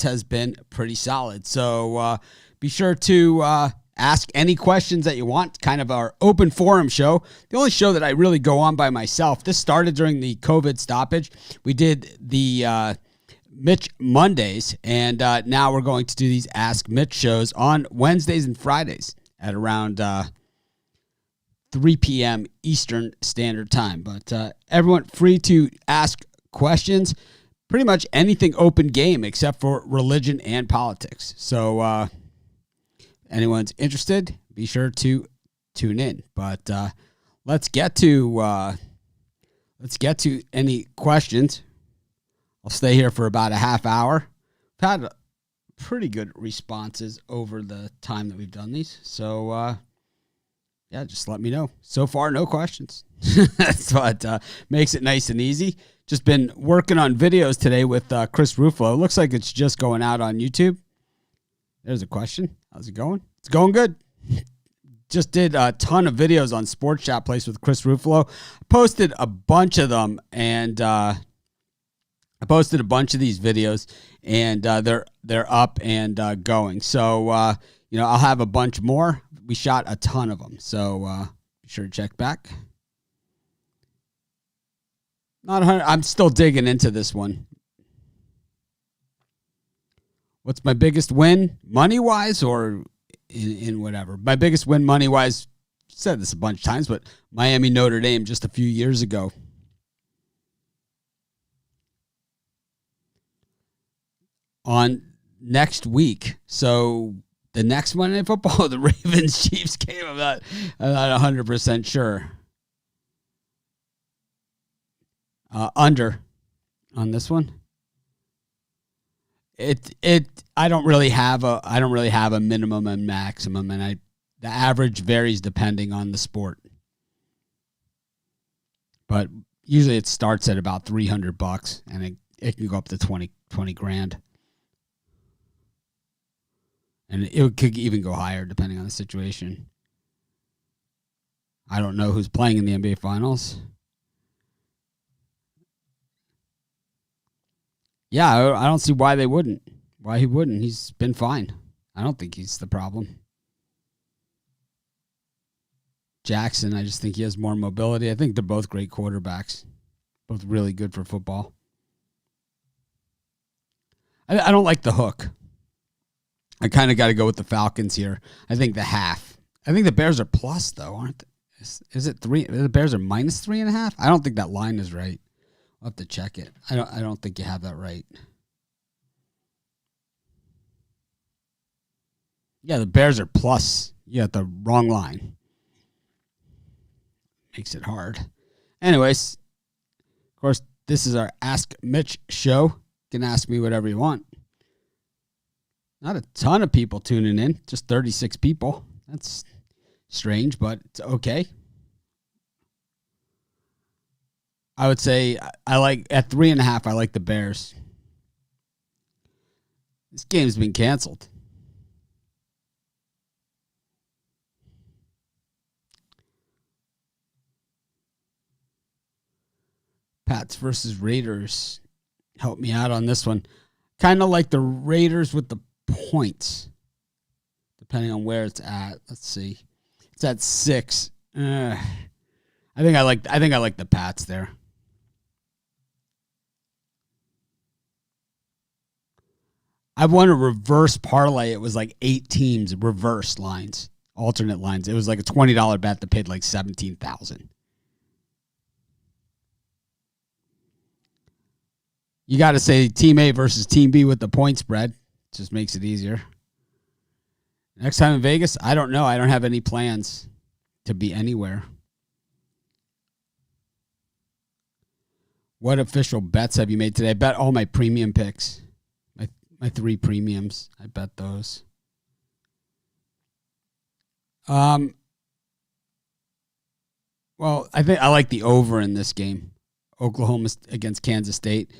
has been pretty solid. So be sure to ask any questions that you want. Kind of our open forum show. The only show that I really go on by myself. This started during the COVID stoppage. We did the Mitch Mondays, and now we're going to do these Ask Mitch shows on Wednesdays and Fridays at around 3 p.m. Eastern Standard Time. But everyone free to ask questions. Pretty much anything open game except for religion and politics. So anyone's interested, be sure to tune in. But let's get to any questions. I'll stay here for about a half hour. I've had pretty good responses over the time that we've done these. So yeah, just let me know. So far, no questions. That's what makes it nice and easy. Just been working on videos today with Chris Ruffalo. It looks like it's just going out on YouTube. There's a question. How's it going? It's going good. Just did a ton of videos on Sports Chat Place with Chris Ruffalo. Posted a bunch of them, and I posted a bunch of these videos, and they're up and going. So I'll have a bunch more. We shot a ton of them, so be sure to check back. Not 100. I'm still digging into this one. What's my biggest win, money-wise or in whatever? My biggest win, money-wise, said this a bunch of times, but Miami Notre Dame just a few years ago. On next week, so the next Monday Night Football, the Ravens-Chiefs game, I'm not 100% sure. Under on this one. I don't really have a minimum and maximum, and the average varies depending on the sport. But usually it starts at about $300, and it can go up to 20 grand. And it could even go higher depending on the situation. I don't know who's playing in the NBA Finals. Yeah, I don't see why they wouldn't. Why he wouldn't. He's been fine. I don't think he's the problem. Jackson, I just think he has more mobility. I think they're both great quarterbacks. Both really good for football. I don't like the hook. I kind of got to go with the Falcons here. I think the half. I think the Bears are plus, though, aren't they? Is it 3? The Bears are minus 3.5? I don't think that line is right. I'll have to check it. I don't think you have that right. Yeah, the Bears are plus. You got the wrong line. Makes it hard. Anyways, of course, this is our Ask Mitch show. You can ask me whatever you want. Not a ton of people tuning in. Just 36 people. That's strange, but it's okay. I would say I like at 3.5. I like the Bears. This game's been canceled. Pats versus Raiders. Help me out on this one. Kind of like the Raiders with the points, depending on where it's at. Let's see. It's at 6. I think I like the Pats there. I won a reverse parlay. It was like 8 teams, reverse lines, alternate lines. It was like a $20 bet that paid like $17,000. You got to say Team A versus Team B with the point spread. Just makes it easier. Next time in Vegas, I don't know. I don't have any plans to be anywhere. What official bets have you made today? I bet all my premium picks. My 3 premiums. I bet those. Well, I think I like the over in this game. Oklahoma against Kansas State.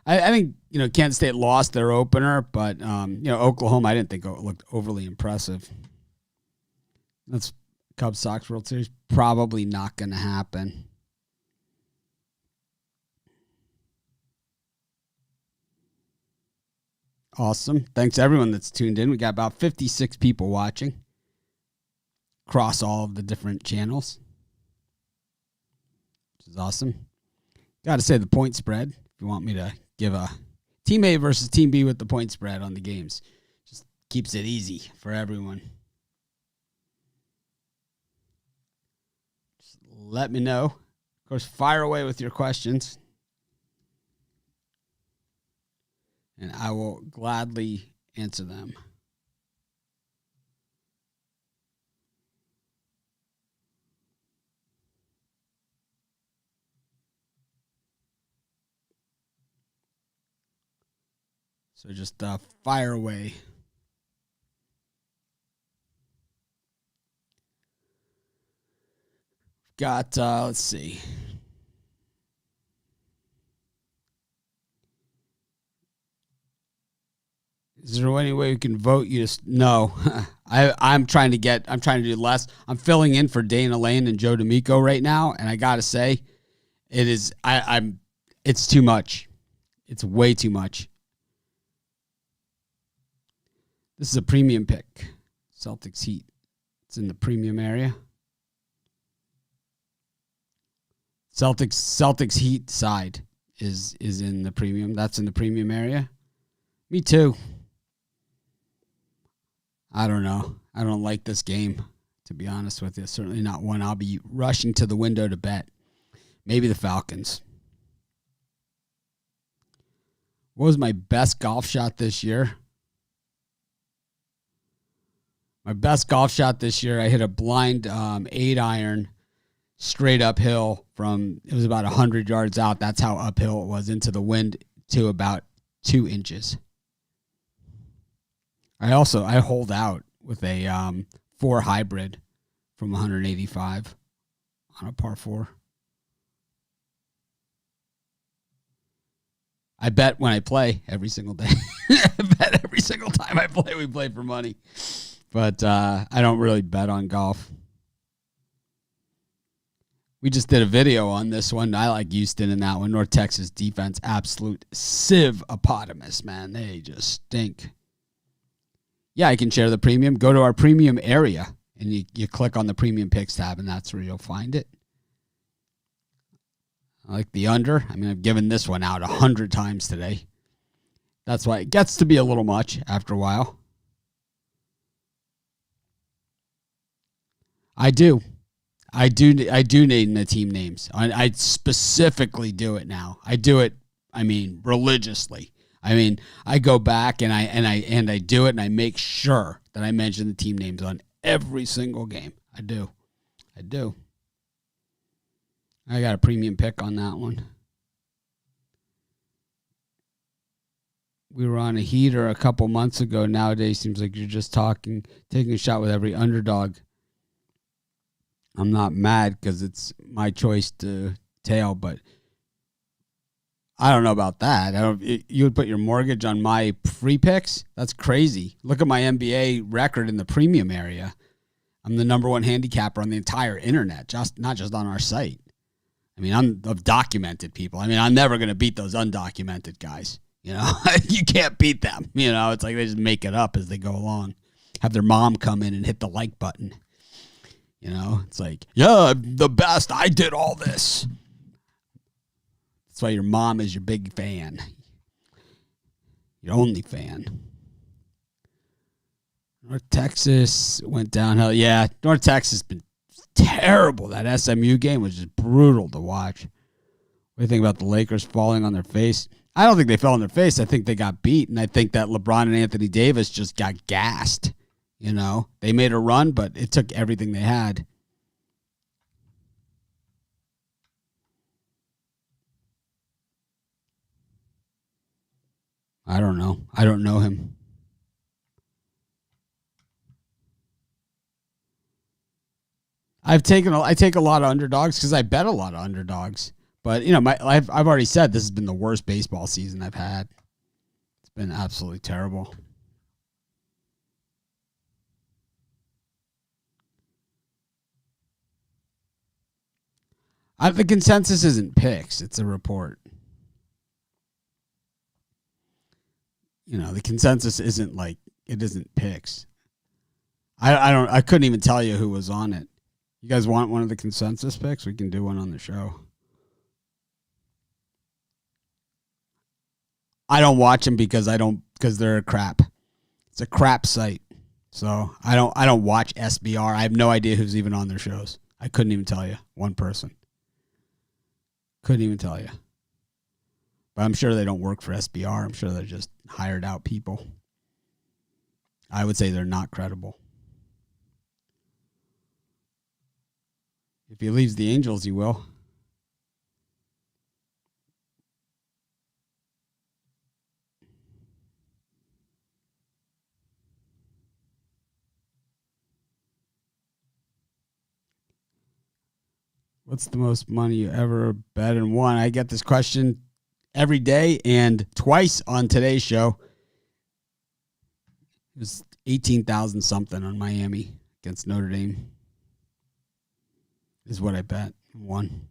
I think, Kansas State lost their opener, but, Oklahoma, I didn't think it looked overly impressive. That's Cubs Sox World Series. Probably not going to happen. Awesome. Thanks to everyone that's tuned in. We got about 56 people watching across all of the different channels, which is awesome. Got to say the point spread. If you want me to give a Team A versus Team B with the point spread on the games, just keeps it easy for everyone. Just let me know. Of course, fire away with your questions, and I will gladly answer them. So just fire away. Got, let's see. Is there any way we can vote? You just no. I'm trying to do less. I'm filling in for Dana Lane and Joe D'Amico right now, and I gotta say, it's too much. It's way too much. This is a premium pick. Celtics Heat. It's in the premium area. Celtics Heat side is in the premium. That's in the premium area. Me too. I don't know. I don't like this game, to be honest with you. Certainly not one I'll be rushing to the window to bet. Maybe the Falcons. What was my best golf shot this year? My best golf shot this year, I hit a blind 8-iron straight uphill it was about 100 yards out. That's how uphill it was into the wind to about 2 inches. I hold out with a 4 hybrid from 185 on a par 4. I bet when I play every single day. I bet every single time I play, we play for money. But I don't really bet on golf. We just did a video on this one. I like Houston in that one. North Texas defense, absolute civ-opotamus, man. They just stink. Yeah, I can share the premium. Go to our premium area, and you click on the premium picks tab, and that's where you'll find it. I like the under. I mean, I've given this one out 100 times today. That's why it gets to be a little much after a while. I do name the team names. I specifically do it now. I do it, religiously. I go back and I do it, and I make sure that I mention the team names on every single game. I do. I got a premium pick on that one. We were on a heater a couple months ago. Nowadays, seems like you're just taking a shot with every underdog. I'm not mad because it's my choice to tail, but I don't know about that. You would put your mortgage on my free picks? That's crazy. Look at my NBA record in the premium area. I'm the number one handicapper on the entire internet, not just on our site. I'm of documented people. I'm never going to beat those undocumented guys. You can't beat them. It's like they just make it up as they go along. Have their mom come in and hit the like button. It's like, yeah, I'm the best. I did all this. That's why your mom is your big fan. Your only fan. North Texas went downhill. Yeah, North Texas has been terrible. That SMU game was just brutal to watch. What do you think about the Lakers falling on their face? I don't think they fell on their face. I think they got beat, and I think that LeBron and Anthony Davis just got gassed. They made a run, but it took everything they had. I don't know. I don't know him. I take a lot of underdogs because I bet a lot of underdogs. But I've already said this has been the worst baseball season I've had. It's been absolutely terrible. The consensus isn't picks; it's a report. the consensus isn't like, it isn't picks. I couldn't even tell you who was on it. You guys want one of the consensus picks? We can do one on the show. I don't watch them because they're crap. It's a crap site. So I don't watch SBR. I have no idea who's even on their shows. I couldn't even tell you one person. Couldn't even tell you. But I'm sure they don't work for SBR. I'm sure they're just hired out people. I would say they're not credible. If he leaves the Angels, he will. What's the most money you ever bet and won? I get this question every day and twice on today's show. It was 18,000 something on Miami against Notre Dame. Is what I bet and won.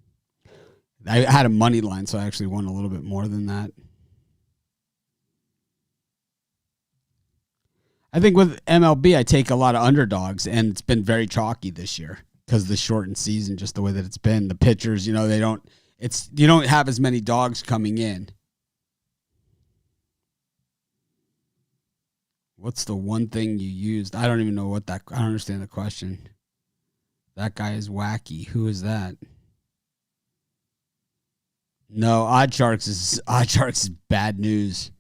I had a money line, so I actually won a little bit more than that. I think with MLB, I take a lot of underdogs, and it's been very chalky this year because of the shortened season, just the way that it's been. The pitchers, you don't have as many dogs coming in. What's the one thing you used? I don't even know I don't understand the question. That guy is wacky. Who is that? No, Oddsharks is bad news.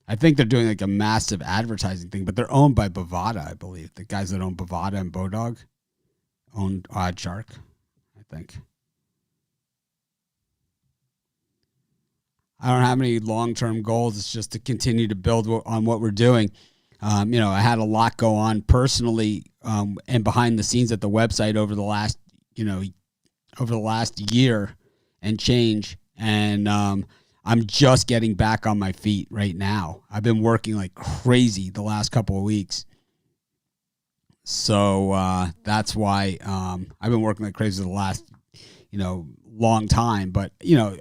I think they're doing like a massive advertising thing, but they're owned by Bovada, I believe. The guys that own Bovada and Bodog own Oddshark, I think. I don't have any long-term goals. It's just to continue to build on what we're doing. I had a lot go on personally and behind the scenes at the website over the last year and change. And I'm just getting back on my feet right now. I've been working like crazy the last couple of weeks. So that's why I've been working like crazy the last, long time. But,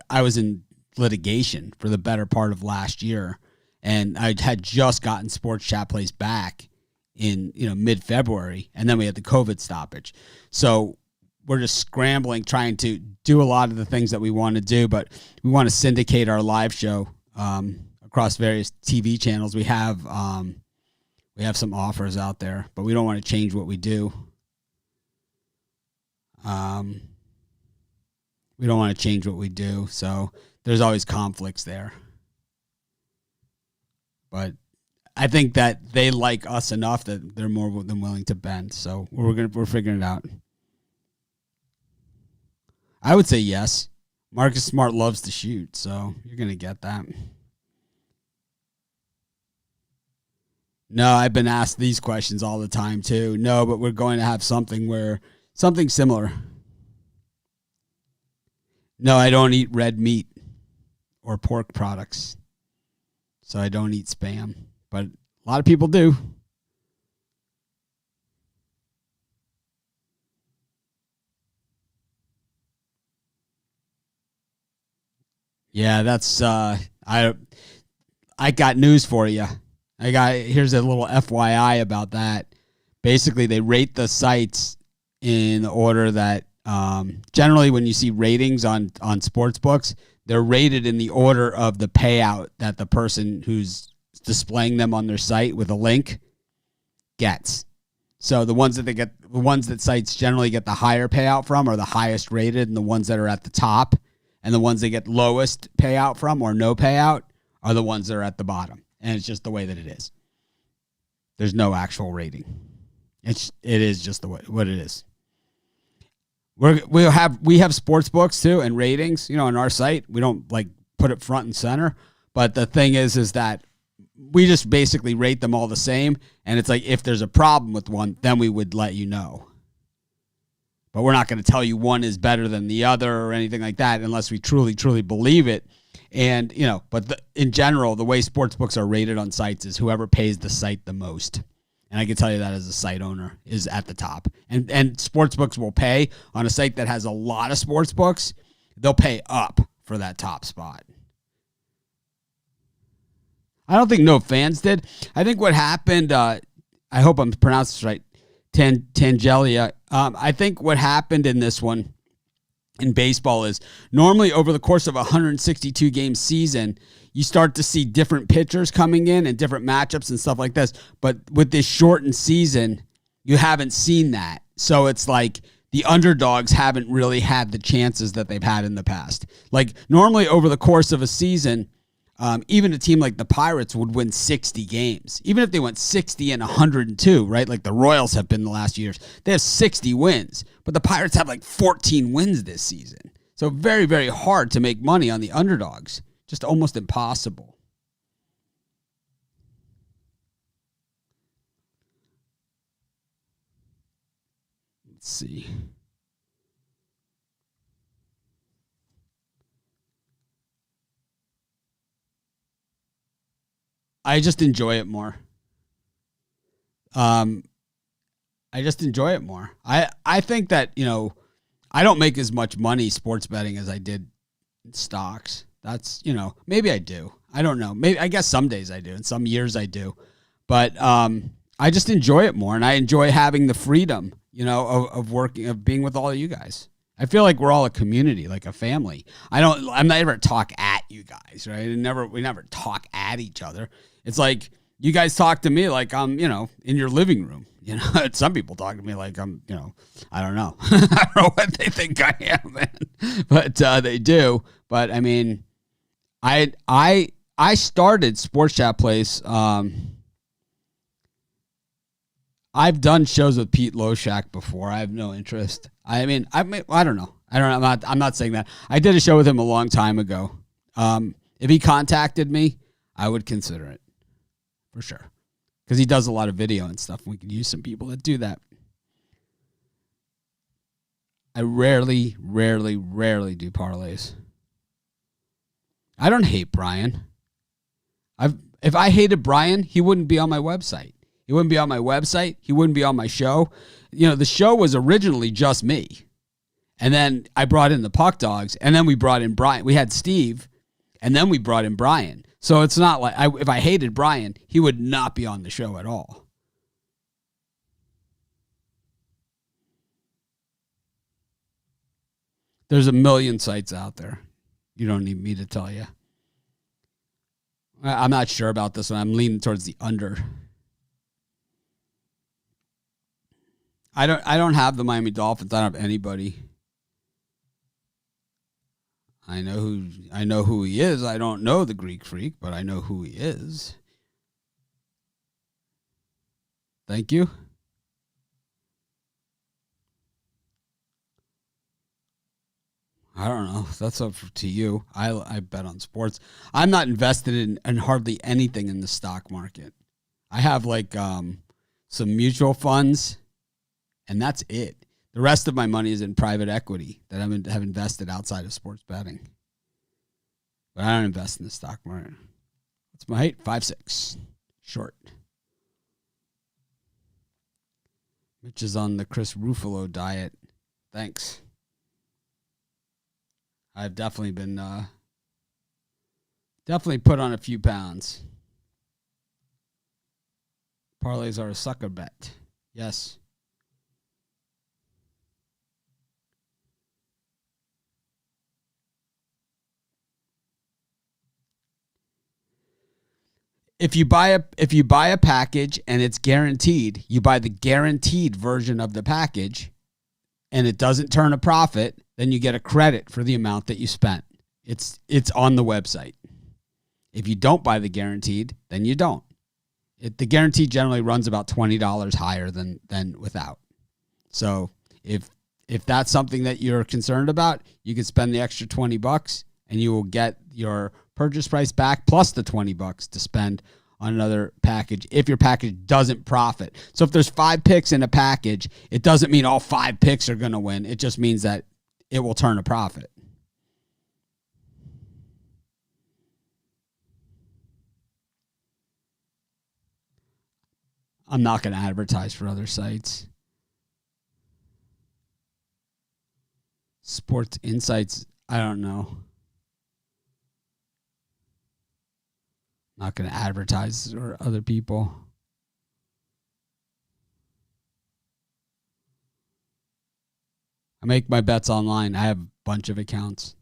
I was in litigation for the better part of last year. And I had just gotten Sports Chat Place back in, mid-February. And then we had the COVID stoppage. So we're just scrambling, trying to do a lot of the things that we want to do. But we want to syndicate our live show across various TV channels. We have some offers out there, but we don't want to change what we do. We don't want to change what we do. So there's always conflicts there. But I think that they like us enough that they're more than willing to bend. So we're figuring it out. I would say yes. Marcus Smart loves to shoot, so you're going to get that. No, I've been asked these questions all the time too. No, but we're going to have something similar. No, I don't eat red meat or pork products. So I don't eat Spam, but a lot of people do. Yeah, that's I got news for you. Here's a little FYI about that. Basically, they rate the sites in the order that generally when you see ratings on sports books, they're rated in the order of the payout that the person who's displaying them on their site with a link gets. So the ones that sites generally get the higher payout from are the highest rated, and the ones that are at the top and the ones they get lowest payout from or no payout are the ones that are at the bottom. And it's just the way that it is. There's no actual rating. It is just what it is. We have sports books too and ratings, on our site. We don't put it front and center, but the thing is that we just basically rate them all the same. And it's like, if there's a problem with one, then we would let you know. But we're not going to tell you one is better than the other or anything like that unless we truly, truly believe it. And, in general, the way sports books are rated on sites is whoever pays the site the most. And I can tell you that as a site owner is at the top. And sports books will pay on a site that has a lot of sports books. They'll pay up for that top spot. I don't think no fans did. I think what happened, I hope I'm pronouncing this right, Tangelia. I think what happened in this one in baseball is normally over the course of a 162 game season, you start to see different pitchers coming in and different matchups and stuff like this. But with this shortened season, you haven't seen that. So it's like the underdogs haven't really had the chances that they've had in the past. Like normally over the course of a season, even a team like the Pirates would win 60 games. Even if they went 60 and 102, right? Like the Royals have been the last years. They have 60 wins, but the Pirates have like 14 wins this season. So very, very hard to make money on the underdogs. Just almost impossible. Let's see. I just enjoy it more. I just enjoy it more. I think that, I don't make as much money sports betting as I did in stocks. That's, maybe I do. I don't know. Maybe I guess some days I do and some years I do. But I just enjoy it more, and I enjoy having the freedom, of working, of being with all of you guys. I feel like we're all a community, like a family. I'm never talk at you guys, right? We never talk at each other. It's like you guys talk to me like I'm, in your living room. Some people talk to me like I'm, I don't know. I don't know what they think I am, man. But they do. But I mean, I started Sports Chat Place. I've done shows with Pete Loshak before. I have no interest. I don't know. I'm not saying that. I did a show with him a long time ago. If he contacted me, I would consider it for sure. Because he does a lot of video and stuff. We could use some people that do that. I rarely do parlays. I don't hate Brian. If I hated Brian, he wouldn't be on my website. He wouldn't be on my website. He wouldn't be on my show. The show was originally just me. And then I brought in the Puck Dogs. And then we brought in Brian. We had Steve. And then we brought in Brian. So it's not like if I hated Brian, he would not be on the show at all. There's a million sites out there. You don't need me to tell you. I'm not sure about this one. I'm leaning towards the under. I don't have the Miami Dolphins. I don't have anybody. I know who he is. I don't know the Greek Freak, but I know who he is. Thank you. I don't know. That's up to you. I bet on sports. I'm not invested in hardly anything in the stock market. I have like some mutual funds, and that's it. The rest of my money is in private equity that I have invested outside of sports betting. But I don't invest in the stock market. What's my height? 5'6". Short. Mitch is on the Chris Ruffalo diet. Thanks. I've definitely been put on a few pounds. Parlays are a sucker bet. Yes. If you buy a package and it's guaranteed, you buy the guaranteed version of the package and it doesn't turn a profit, then you get a credit for the amount that you spent. It's on the website. If you don't buy the guaranteed, then you don't. The guarantee generally runs about $20 higher than without. So if that's something that you're concerned about, you can spend the extra $20 and you will get your purchase price back plus the $20 to spend on another package if your package doesn't profit. So if there's 5 picks in a package, it doesn't mean all 5 picks are going to win. It just means that it will turn a profit. I'm not going to advertise for other sites. Sports Insights, I don't know. Not going to advertise or other people. I make my bets online. I have a bunch of accounts.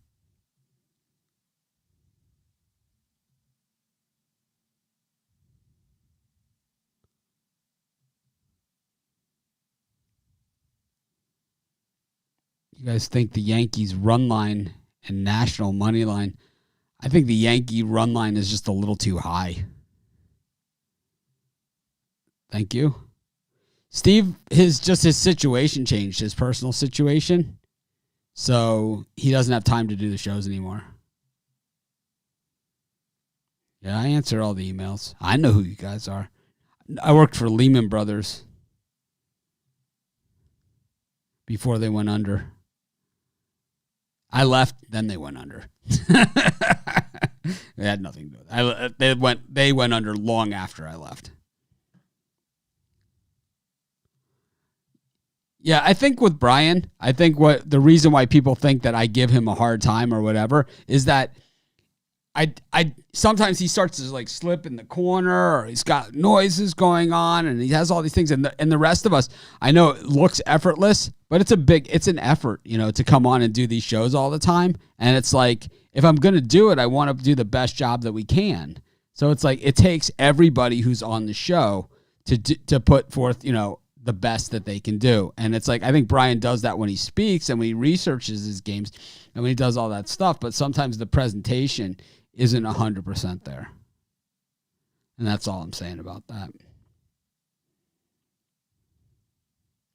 You guys think the Yankees run line and national money line? I think the Yankee run line is just a little too high. Thank you. Steve, his situation changed, his personal situation. So he doesn't have time to do the shows anymore. Yeah, I answer all the emails. I know who you guys are. I worked for Lehman Brothers before they went under. I left, then they went under. They had nothing to do with it. They went under long after I left. Yeah, I think with Brian, what the reason why people think that I give him a hard time or whatever is that I sometimes he starts to like slip in the corner, or he's got noises going on, and he has all these things, and the rest of us, I know it looks effortless, but it's an effort, to come on and do these shows all the time, and it's like if I'm gonna do it, I want to do the best job that we can. So it's like it takes everybody who's on the show to put forth, the best that they can do. And it's like, I think Brian does that when he speaks and when he researches his games and when he does all that stuff. But sometimes the presentation isn't 100% there. And that's all I'm saying about that.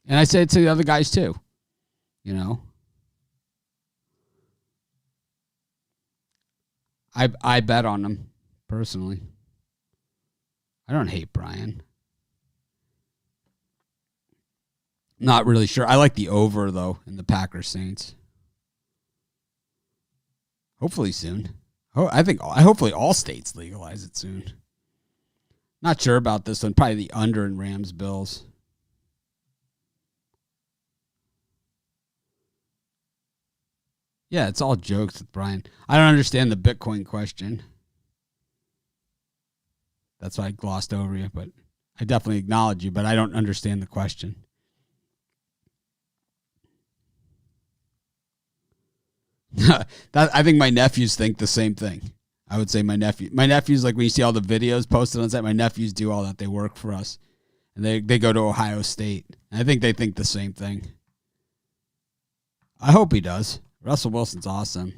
And I say it to the other guys too, I bet on them personally. I don't hate Brian. Not really sure. I like the over, though, in the Packers Saints. Hopefully soon. Hopefully all states legalize it soon. Not sure about this one. Probably the under in Rams Bills. Yeah, it's all jokes with Brian. I don't understand the Bitcoin question. That's why I glossed over you, but I definitely acknowledge you, but I don't understand the question. I think my nephews think the same thing. I would say my nephews, like when you see all the videos posted on site, my nephews do all that. They work for us. And they go to Ohio State. And I think they think the same thing. I hope he does. Russell Wilson's awesome.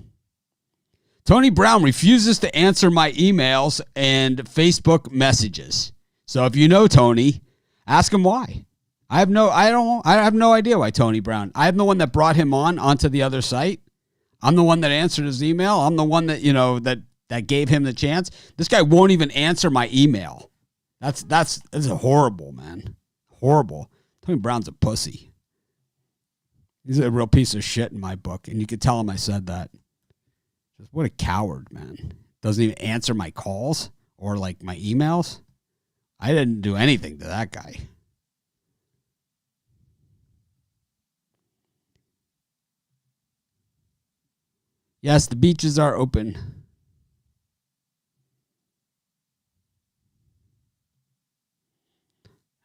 Tony Brown refuses to answer my emails and Facebook messages. So if you know Tony, ask him why. I have no idea why Tony Brown. I'm the one that brought him onto the other site. I'm the one that answered his email. I'm the one that, that gave him the chance. This guy won't even answer my email. That's horrible, man. Horrible. Tony Brown's a pussy. He's a real piece of shit in my book, and you could tell him I said that. Just what a coward, man. Doesn't even answer my calls or like my emails. I didn't do anything to that guy. Yes, the beaches are open.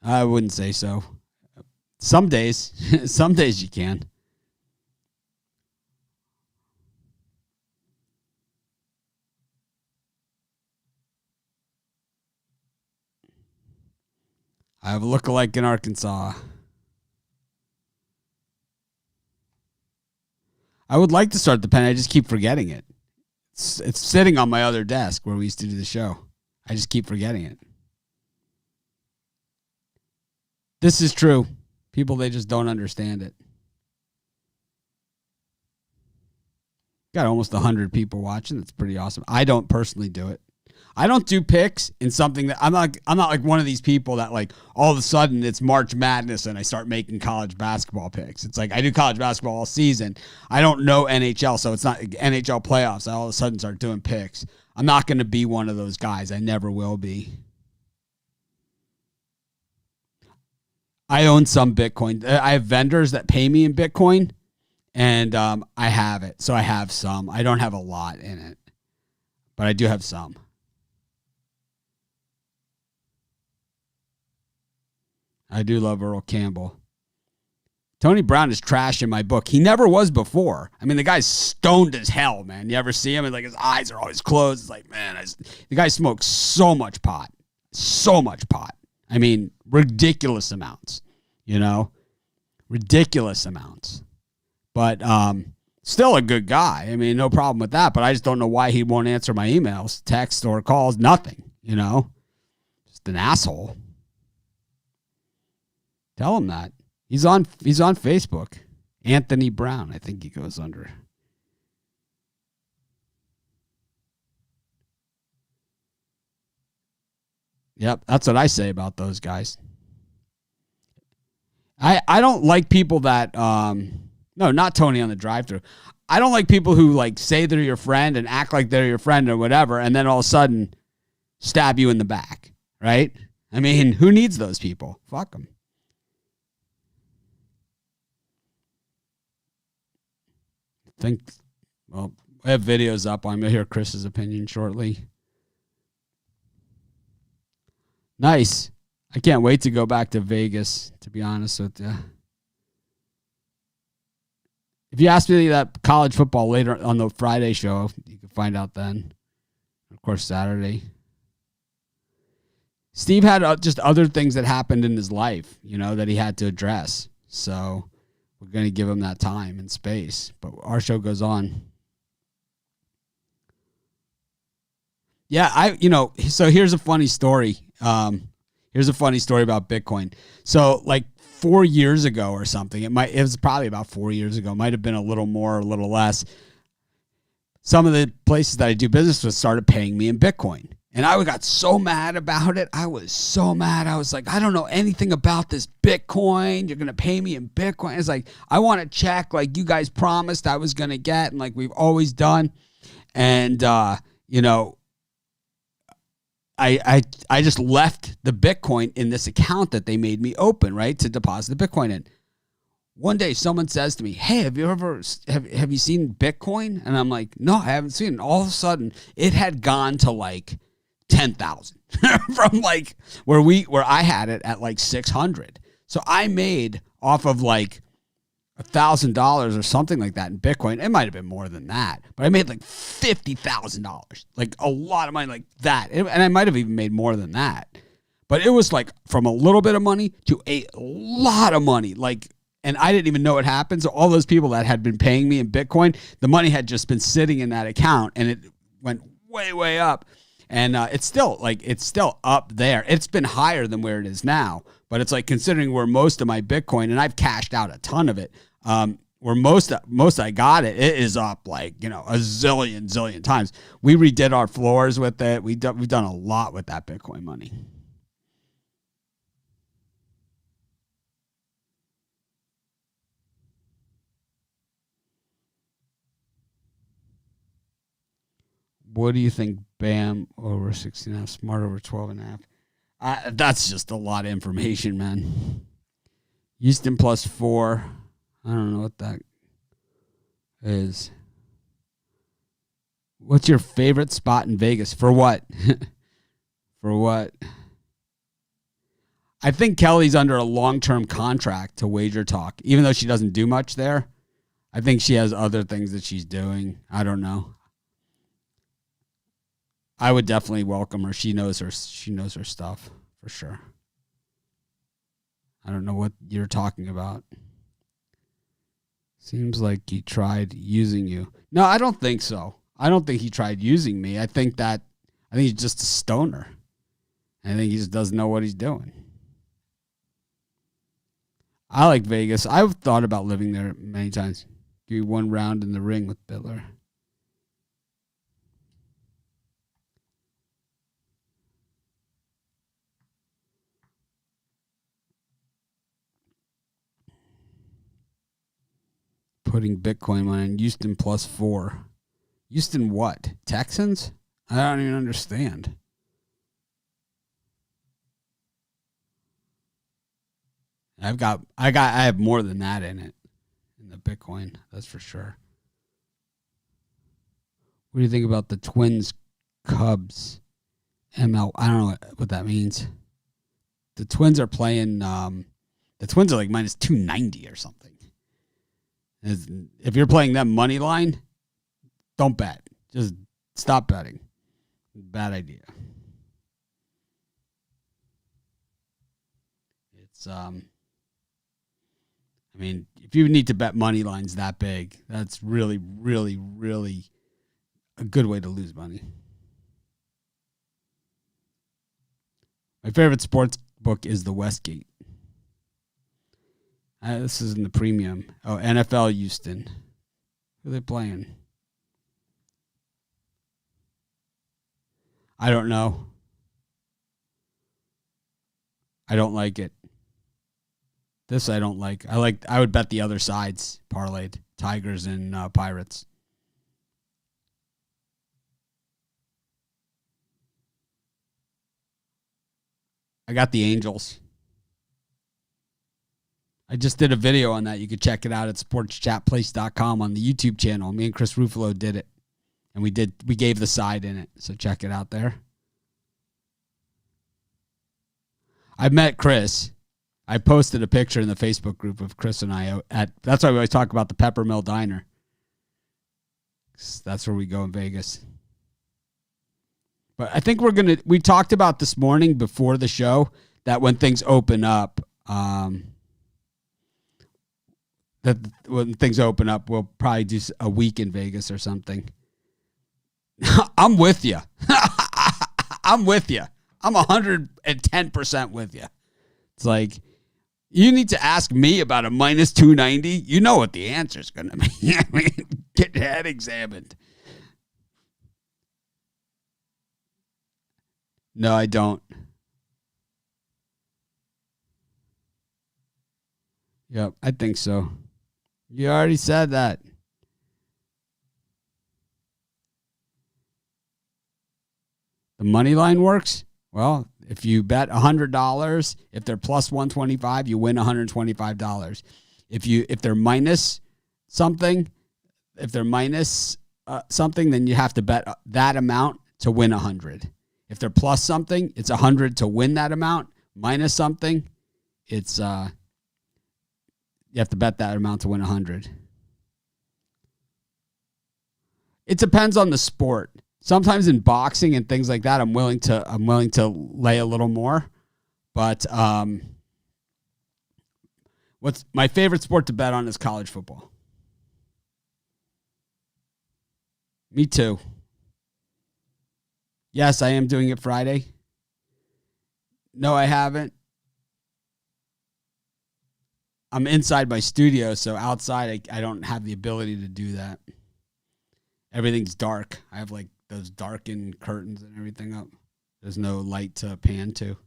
I wouldn't say so. Some days you can. I have a lookalike in Arkansas. I would like to start the pen. I just keep forgetting it. It's sitting on my other desk where we used to do the show. I just keep forgetting it. This is true. People, they just don't understand it. Got almost 100 people watching. That's pretty awesome. I don't personally do it. I don't do picks in something that I'm not like one of these people that like all of a sudden it's March Madness and I start making college basketball picks. It's like I do college basketball all season. I don't know NHL, so it's not NHL playoffs. I all of a sudden start doing picks. I'm not going to be one of those guys. I never will be. I own some Bitcoin. I have vendors that pay me in Bitcoin, and I have it. So I have some. I don't have a lot in it, but I do have some. I do love Earl Campbell. Tony Brown is trash in my book. He never was before. I mean, the guy's stoned as hell, man. You ever see him? And like his eyes are always closed. It's like, man, the guy smokes so much pot. So much pot. I mean, ridiculous amounts, ridiculous amounts. But still a good guy. I mean, no problem with that. But I just don't know why he won't answer my emails, text, or calls. Nothing, Just an asshole. Tell him that. He's on Facebook. Anthony Brown, I think he goes under. Yep, that's what I say about those guys. I don't like people that no, not Tony on the drive-thru. I don't like people who like say they're your friend and act like they're your friend or whatever, and then all of a sudden stab you in the back, right? I mean, who needs those people? Fuck them. I have videos up. I'm going to hear Chris's opinion shortly. Nice. I can't wait to go back to Vegas, to be honest with you. If you ask me that college football later on the Friday show, you can find out then. Of course, Saturday. Steve had just other things that happened in his life, that he had to address. So we're going to give him that time and space. But our show goes on. Yeah, so here's a funny story. Here's a funny story about Bitcoin. So like 4 years ago or something, it was probably about 4 years ago. It might have been a little more, a little less. Some of the places that I do business with started paying me in Bitcoin. And I got so mad about it. I was so mad. I was like, I don't know anything about this Bitcoin. You're going to pay me in Bitcoin. It's like, I want a check like you guys promised I was going to get and like we've always done. And, I just left the Bitcoin in this account that they made me open, right, to deposit the Bitcoin in. One day someone says to me, hey, have you seen Bitcoin? And I'm like, no, I haven't seen it. And all of a sudden it had gone to like 10,000 from like where I had it at like 600. So I made off of like $1,000 or something like that in Bitcoin. It might have been more than that, but I made like $50,000, like a lot of money like that. And I might have even made more than that, but it was like from a little bit of money to a lot of money. And I didn't even know it happened. So all those people that had been paying me in Bitcoin, the money had just been sitting in that account and it went way, way up. And it's still up there. It's been higher than where it is now, but it's like considering where most of my Bitcoin, and I've cashed out a ton of it, where most I got it is up like, a zillion times. We redid our floors with it. We've done a lot with that Bitcoin money. What do you think? Bam over 16.5, smart over 12.5. That's just a lot of information, man. Houston +4. I don't know what that is. What's your favorite spot in Vegas? For what? For what? I think Kelly's under a long-term contract to Wager Talk, even though she doesn't do much there. I think she has other things that she's doing. I don't know. I would definitely welcome her. She knows her stuff for sure. I don't know what you're talking about. Seems like he tried using you. No, I don't think so. I don't think he tried using me. I think he's just a stoner. I think he just doesn't know what he's doing. I like Vegas. I've thought about living there many times. Give you one round in the ring with Bittler. Putting Bitcoin money in Houston +4. Houston what? Texans? I don't even understand. I have more than that in it. In the Bitcoin, that's for sure. What do you think about the Twins Cubs ML? I don't know what that means. The Twins are playing. The Twins are like minus 290 or something. If you're playing them money line, don't bet. Just stop betting. Bad idea. It's I mean, if you need to bet money lines that big, that's really, really, really a good way to lose money. My favorite sports book is the Westgate. This is in the premium. Oh, NFL Houston. Who are they playing? I don't know. I don't like it. This I don't like. I would bet the other sides parlayed. Tigers and Pirates. I got the Angels. I just did a video on that. You could check it out at sportschatplace.com on the YouTube channel. Me and Chris Ruffalo did it. And we gave the side in it. So check it out there. I met Chris. I posted a picture in the Facebook group of Chris and I that's why we always talk about the Peppermill Diner. That's where we go in Vegas. But I think we talked about this morning before the show that when things open up, we'll probably do a week in Vegas or something. I'm with you. I'm with you. I'm 110% with you. It's like, you need to ask me about a minus 290. You know what the answer is going to be. I mean, get your head examined. No, I don't. Yep, I think so. You already said that. The money line works? Well, if you bet $100, if they're plus 125, you win $125. If they're minus something, then you have to bet that amount to win 100. If they're plus something, it's 100 to win that amount. Minus something, it's you have to bet that amount to win 100. It depends on the sport. Sometimes in boxing and things like that, I'm willing to lay a little more. But what's my favorite sport to bet on is college football. Me too. Yes, I am doing it Friday. No, I haven't. I'm inside my studio, so outside I don't have the ability to do that. Everything's dark. I have like those darkened curtains and everything up. There's no light to pan to.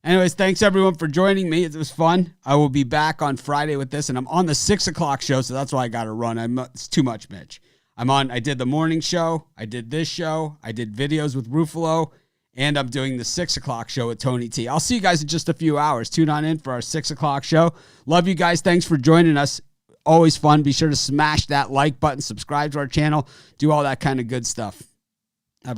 Anyways, thanks everyone for joining me. It was fun. I will be back on Friday with this, and I'm on the 6 o'clock show, so that's why I got to run. It's too much, Mitch. I did the morning show. I did this show. I did videos with Ruffalo, and I'm doing the 6 o'clock show with Tony T. I'll see you guys in just a few hours. Tune on in for our 6 o'clock show. Love you guys. Thanks for joining us. Always fun. Be sure to smash that like button, subscribe to our channel, do all that kind of good stuff.